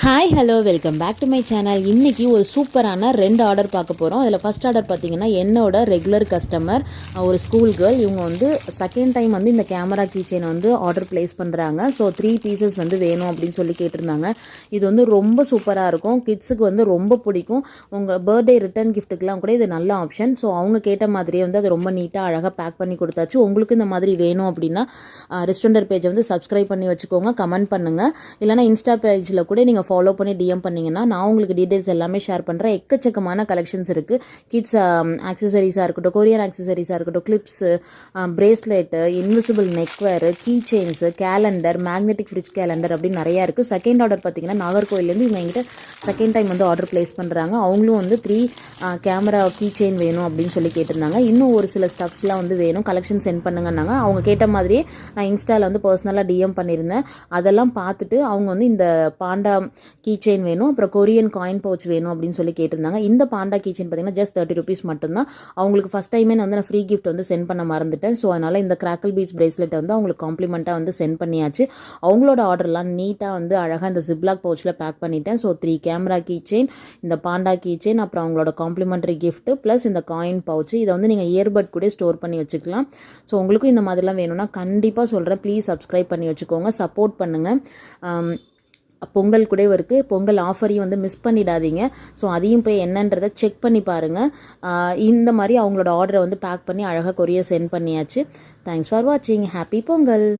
Hi hello welcome back to my channel. இன்றைக்கி ஒரு சூப்பரான 2 ஆர்டர் பார்க்க போகிறோம். அதில் ஃபஸ்ட் ஆர்டர் பார்த்திங்கன்னா என்னோட ரெகுலர் கஸ்டமர் ஒரு ஸ்கூல் கேர்ள். இவங்க வந்து செகண்ட் டைம் வந்து இந்த கேமரா கீ செயின் வந்து ஆர்டர் ப்ளேஸ் பண்ணுறாங்க. ஸோ 3 பீசஸ் வந்து வேணும் அப்படின்னு சொல்லி கேட்டிருந்தாங்க. இது வந்து ரொம்ப சூப்பராக இருக்கும், கிட்ஸுக்கு வந்து ரொம்ப பிடிக்கும். உங்கள் பர்த்டே ரிட்டர்ன் கிஃப்ட்டுக்கெலாம் கூட இது நல்ல ஆப்ஷன். ஸோ அவங்க கேட்ட மாதிரியே வந்து அது ரொம்ப நீட்டாக அழகாக பேக் பண்ணி கொடுத்தாச்சு. உங்களுக்கு இந்த மாதிரி வேணும் அப்படின்னா ரெஸ்டாரண்ட் பேஜை வந்து சப்ஸ்கிரைப் பண்ணி வச்சுக்கோங்க, கமெண்ட் பண்ணுங்கள். இல்லைனா இன்ஸ்டா பேஜில் கூட நீங்கள் ஃபாலோ பண்ணி டிஎம் பண்ணிங்கன்னா நான் உங்களுக்கு டீட்டெயில்ஸ் எல்லாமே ஷேர் பண்ணுறேன். எக்கச்சக்கமான கலெக்ஷன்ஸ் இருக்குது. கிட்ஸ் ஆக்சசரிஸாக இருக்கட்டும், கொரியன் ஆக்சசரிஸாக இருக்கட்டும், clips, bracelet, invisible neckwear, key chains, calendar, magnetic fridge calendar அப்படின்னு நிறையா இருக்குது. செகண்ட் ஆர்டர் பார்த்திங்கன்னா நாகர்கோவிலேருந்து இவங்க எங்கிட்ட செகண்ட் டைம் வந்து ஆர்டர் ப்ளேஸ் பண்ணுறாங்க. அவங்களும் வந்து 3 கேமரா கீ செயின் வேணும் அப்படின்னு சொல்லி கேட்டிருந்தாங்க. இன்னும் ஒரு சில ஸ்டப்ஸ்லாம் வந்து வேணும், கலெக்ஷன் சென்ட் பண்ணுங்கன்னாங்க. அவங்க கேட்ட மாதிரியே நான் இன்ஸ்டாவில் வந்து பர்சனலாக டிஎம் பண்ணியிருந்தேன். அதெல்லாம் பார்த்துட்டு அவங்க வந்து இந்த பாண்டா கீ செயின் வேணும், அப்புறம் கொரியன் காயின் பவுச் வேணும் அப்படின்னு சொல்லி கேட்டிருந்தாங்க. இந்த பாண்டா கீ செயின் பார்த்தீங்கன்னா ஜஸ்ட் 30 rupees மட்டும்தான். அவங்களுக்கு ஃபஸ்ட் டைமே வந்து நான் ஃப்ரீ கிஃப்ட் வந்து சென்ட் பண்ண மறந்துட்டேன். ஸோ அதனால் இந்த கிராக்கல் பீச் பிரேஸ்லெட் வந்து அவங்களுக்கு காம்ப்ளிமெண்ட்டாக வந்து சென்ட் பண்ணியாச்சு. அவங்களோட ஆர்டர்லாம் நீட்டாக வந்து அழகாக இந்த ஜிப்லாக் பவுச்சில் பேக் பண்ணிட்டேன். ஸோ 3 கேமரா கீ செயின், இந்த பாண்டா கீ செயின், அப்புறம் அவங்களோட காம்ப்ளிமெண்ட்ரி கிஃப்ட் ப்ளஸ் இந்த காயின் பவுச். இதை வந்து நீங்கள் இயர்பட் கூட ஸ்டோர் பண்ணி வச்சுக்கலாம். ஸோ உங்களுக்கும் இந்த மாதிரிலாம் வேணும்னா கண்டிப்பாக சொல்கிறேன், ப்ளீஸ் சப்ஸ்கிரைப் பண்ணி வச்சுக்கோங்க, சப்போர்ட் பண்ணுங்கள். பொங்கல் கூட இருக்குது, பொங்கல் ஆஃபரையும் வந்து மிஸ் பண்ணிடாதீங்க. ஸோ அதையும் போய் என்னன்றதை செக் பண்ணி பாருங்கள். இந்த மாதிரி அவங்களோட ஆர்டரை வந்து பேக் பண்ணி அழகாக கொரியர் சென்ட் பண்ணியாச்சு. தேங்க்ஸ் ஃபார் வாட்சிங். ஹாப்பி பொங்கல்.